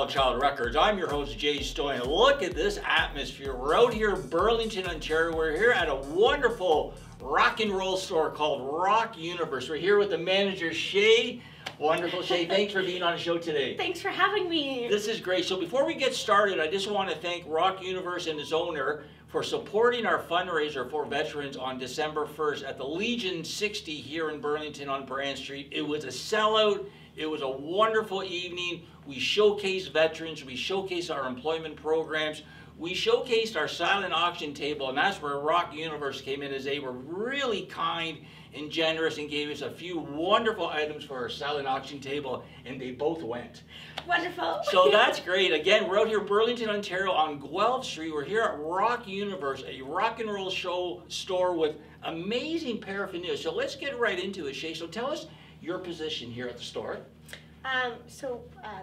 Child Records. I'm your host, Jay Stoy, and look at this atmosphere. We're out here in Burlington, Ontario. We're here at a wonderful rock and roll store called Rock Universe. We're here with the manager, Shay. Wonderful, Shay. Thanks for being on the show today. Thanks for having me. This is great. So before we get started, I just want to thank Rock Universe and its owner for supporting our fundraiser for veterans on December 1st at the Legion 60 here in Burlington on Brand Street. It was a sellout. It was a wonderful evening. We showcased veterans. We showcased our employment programs. We showcased our silent auction table, and that's where Rock Universe came in, as they were really kind and generous and gave us a few wonderful items for our silent auction table, and they both went. Wonderful. So that's great. Again, we're out here in Burlington, Ontario on Guelph Street. We're here at Rock Universe, a rock and roll show store with amazing paraphernalia. So let's get right into it, Shay. So tell us your position here at the store.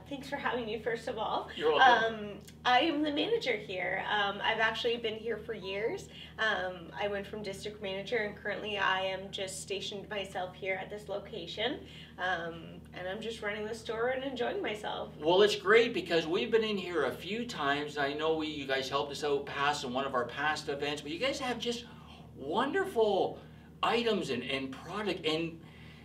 Thanks for having me, first of all. You're welcome. I am the manager here. I've actually been here for years. I went from district manager, and currently I am just stationed myself here at this location. And I'm just running the store and enjoying myself. Well, it's great because we've been in here a few times. I know you guys helped us out past in one of our past events, but you guys have just wonderful items and product, and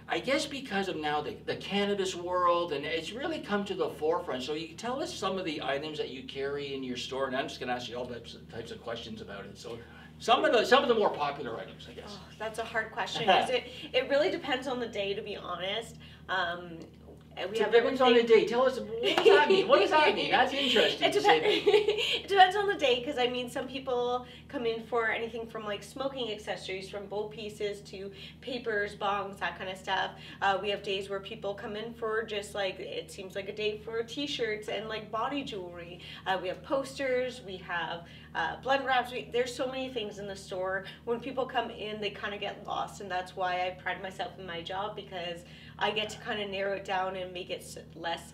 I guess because of now the cannabis world, and it's really come to the forefront. So you can tell us some of the items that you carry in your store, and I'm just going to ask you all types of questions about it. So some of the more popular items, I guess. Oh, that's a hard question because it really depends on the day, to be honest. It depends on the day. Tell us, what does that mean? What does that mean? That's interesting. It depends on the day, because I mean, some people come in for anything from like smoking accessories, from bowl pieces to papers, bongs, that kind of stuff. We have days where people come in for just like, it seems like a day for t-shirts and like body jewelry. We have posters, we have blend wraps. There's so many things in the store. When people come in, they kind of get lost, and that's why I pride myself in my job, because I get to kind of narrow it down and make it less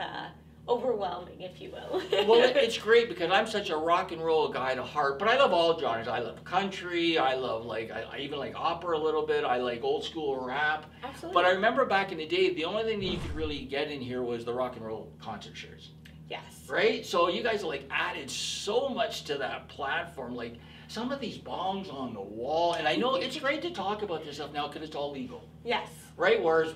overwhelming, if you will. Well, it's great because I'm such a rock and roll guy at heart, but I love all genres. I love country, I love I even like opera a little bit, I like old school rap. Absolutely. But I remember back in the day, the only thing that you could really get in here was the rock and roll concert shirts. Yes. Right? So you guys like added so much to that platform, like some of these bongs on the wall, and I know it's great to talk about this stuff now because it's all legal. Yes. Right? Whereas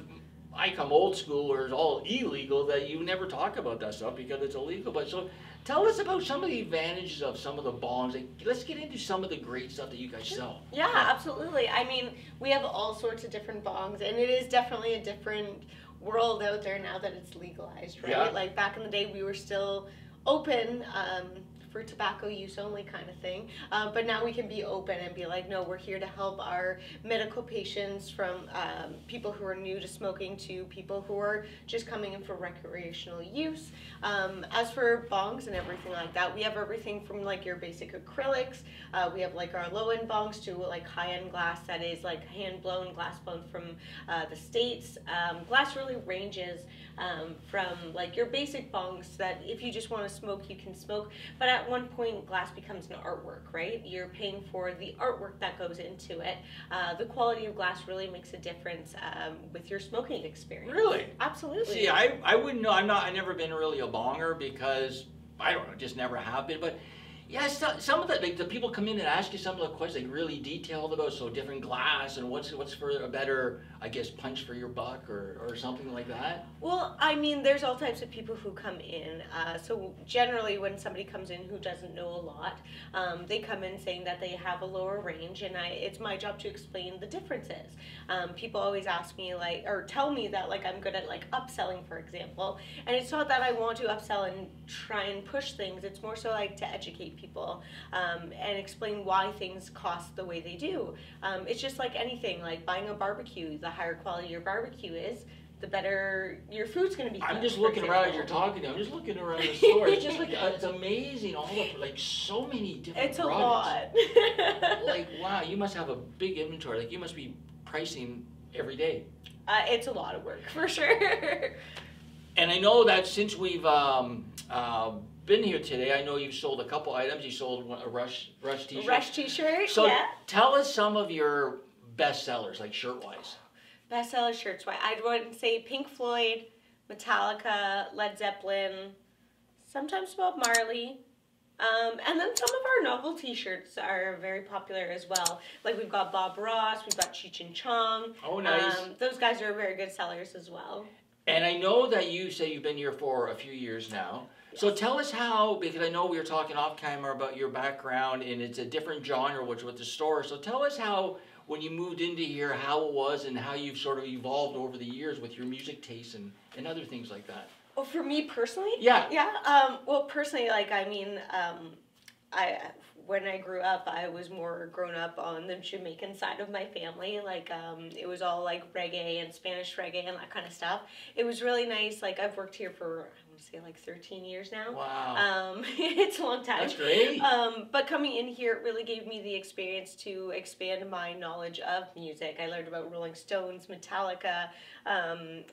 I come old school where it's all illegal, that you never talk about that stuff because it's illegal. But so tell us about some of the advantages of some of the bongs. Like, let's get into some of the great stuff that you guys sell. Yeah, absolutely. I mean, we have all sorts of different bongs, and it is definitely a different world out there now that it's legalized, right? Yeah. Like back in the day, we were still open for tobacco use only kind of thing, but now we can be open and be like, no, we're here to help our medical patients, from people who are new to smoking to people who are just coming in for recreational use. As for bongs and everything like that, we have everything from like your basic acrylics. We have like our low-end bongs to like high-end glass that is like hand-blown, glass blown from the States. Glass really ranges from like your basic bongs that if you just want to smoke, you can smoke, but at one point glass becomes an artwork, right? You're paying for the artwork that goes into it. The quality of glass really makes a difference with your smoking experience. Really? Absolutely. See, I wouldn't know. I've never been really a bonger because I don't know, just never have been. But yeah, some of the people come in and ask you some of the questions, like really detailed about different glass and what's for a better, I guess, punch for your buck or something like that. Well, I mean, there's all types of people who come in. So generally, when somebody comes in who doesn't know a lot, they come in saying that they have a lower range, and it's my job to explain the differences. People always ask me or tell me that I'm good at upselling, for example, and it's not that I want to upsell and try and push things. It's more so to educate people and explain why things cost the way they do. It's just like anything, like buying a barbecue. The higher quality your barbecue is, the better your food's going to be. I'm just looking around as you're talking. I'm just looking around the store. It's just it's amazing. All of so many different. It's products. A lot. Wow, you must have a big inventory. You must be pricing every day. It's a lot of work for sure. And I know that since we've been here today, I know you've sold a couple items. You sold a Rush t-shirt. Rush t-shirt. So yeah. Tell us some of your best sellers, like shirt-wise. Bestseller shirts, right? I'd want to say Pink Floyd, Metallica, Led Zeppelin, sometimes Bob Marley. And then some of our novelty shirts are very popular as well. Like we've got Bob Ross, we've got Cheech and Chong. Oh, nice. Those guys are very good sellers as well. And I know that you say you've been here for a few years now. Yes. So tell us how, because I know we were talking off camera about your background and it's a different genre with the store. So tell us how, when you moved into here, how it was and how you've sort of evolved over the years with your music taste and other things like that. Oh, for me personally? Yeah. Yeah. Well, personally, like, I mean, when I grew up, I was more grown up on the Jamaican side of my family. Like, it was all like reggae and Spanish reggae and that kind of stuff. It was really nice. Like, I've worked here for, I want to say, like 13 years now. Wow. It's a long time. That's great. But coming in here, it really gave me the experience to expand my knowledge of music. I learned about Rolling Stones, Metallica,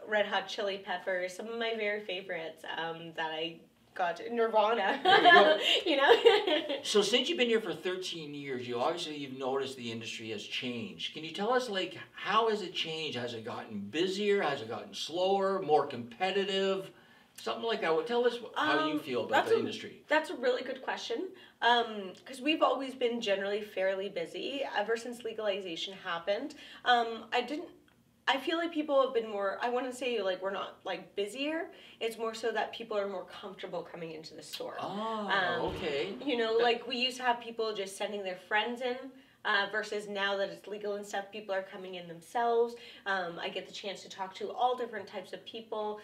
Red Hot Chili Peppers, some of my very favorites that I got Nirvana. You know. So since you've been here for 13 years, you've noticed the industry has changed. Can you tell us, like, how has it changed? Has it gotten busier? Has it gotten slower? More competitive? Something like that. Well, tell us how you feel about the industry. That's a really good question. Because we've always been generally fairly busy ever since legalization happened. I feel like people have been more, I want to say, like, we're not, like, busier. It's more so that people are more comfortable coming into the store. Oh, okay. You know, like, we used to have people just sending their friends in, versus now that it's legal and stuff, people are coming in themselves. I get the chance to talk to all different types of people,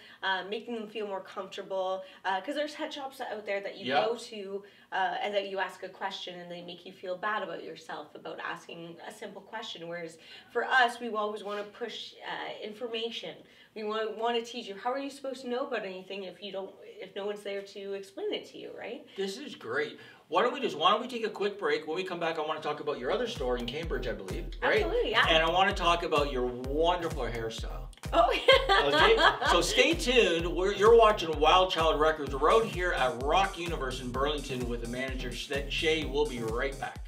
making them feel more comfortable. Because there's head shops out there that you go to and that you ask a question and they make you feel bad about yourself about asking a simple question. Whereas for us, we always want to push information. We want to teach you, how are you supposed to know about anything if no one's there to explain it to you, right? This is great. Why don't we take a quick break? When we come back, I want to talk about your other store in Cambridge, I believe. Right? Absolutely, yeah. And I want to talk about your wonderful hairstyle. Oh, yeah. Okay, so stay tuned. You're watching Wild Child Records. We're out here at Rock Universe in Burlington with the manager, Shay. We'll be right back.